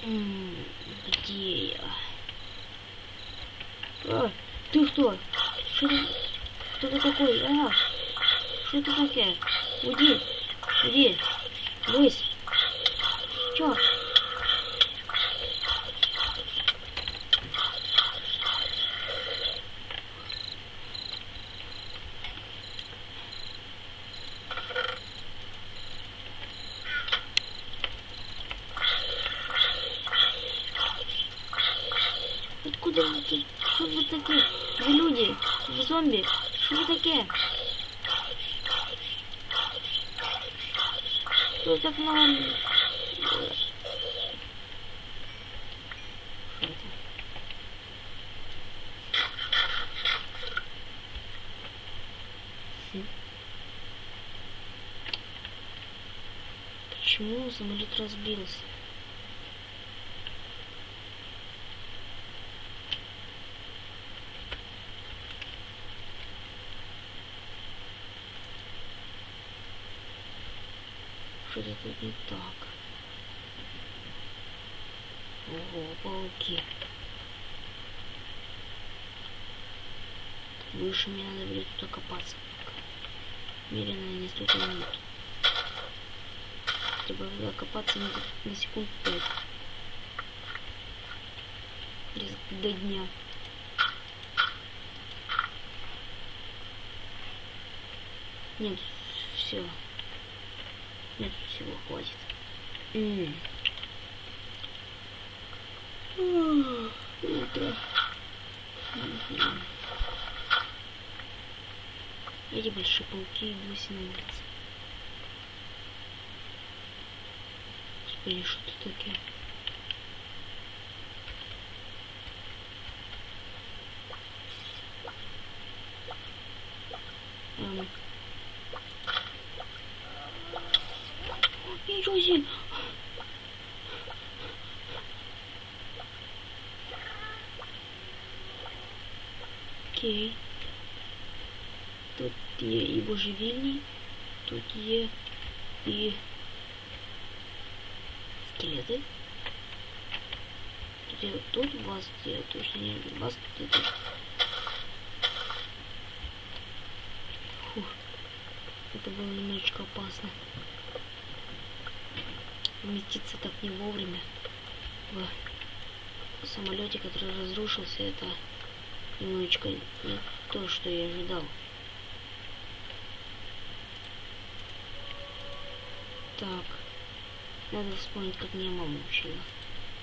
Где я? А, ты кто? Что ты? Кто ты такой? А, что ты такая? Уйди! Уйди! Брысь! Чё? Откуда вы тут? Что вы такие? Вы люди? Вы зомби? Что вы такие? Что так много? Что это? Почему самолет разбился? Что-то тут не так. Ого, пауки. Больше мне надо будет туда копаться пока. Мерено несколько минут. Чтобы туда копаться на секунд 5. До дня. Нет, все. Нет, всего хватит. Утро. Эти большие пауки идут на улице. Господи, что это такое? Ничего себе! Окей. Тут є і божевільні, тут є і скелети. Тут вас, точно не вас тут. Фух, это было немножечко опасно. Вместиться так не вовремя в самолете, который разрушился, это немножечко не то, что я ожидал. Так, надо вспомнить, как меня мама учила.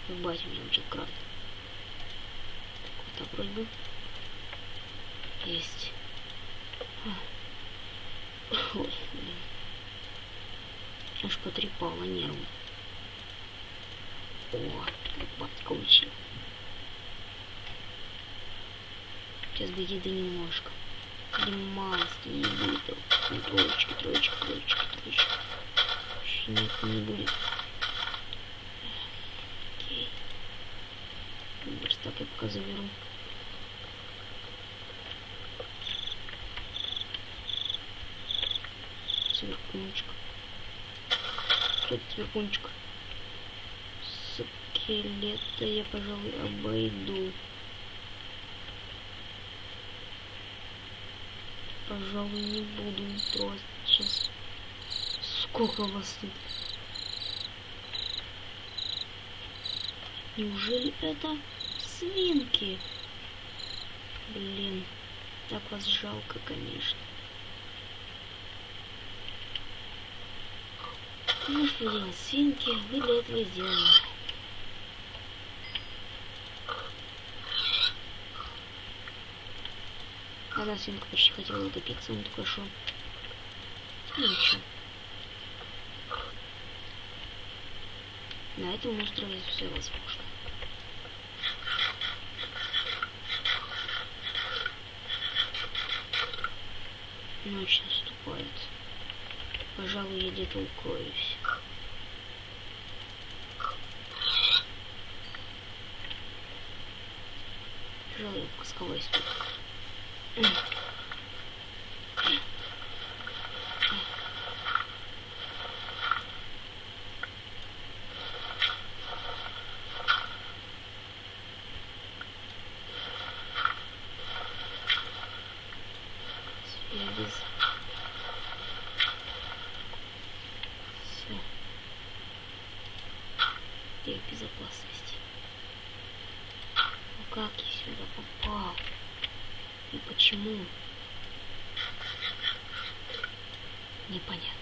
В бате меня учил крафт. Так, вроде бы есть. Ой, блин. Аж потрепало нервы. О, батька учил. Сейчас бы еды немножко. Диманские еды. Троечки, троечки, троечки, троечки. Нет, не будет. Окей. Верстак я пока заберу. Сверхунчик. Что это сверхунчик? Скелета я, пожалуй, обойду. Пожалуй, не буду трогать сейчас. Сколько вас тут? Неужели это свинки? Блин, так вас жалко, конечно. Ну что делать, свинки, вы для этого сделаны. Одна свинка почти хотела утопиться, он такой шел. Ну ничего. На этом устроить все возможно. Ночь наступает. Пожалуй, я где-то укроюсь. Пожалуй, я пусковой стук. Без... Все. Я в безопасности. Ну как я сюда попал? И почему? Непонятно.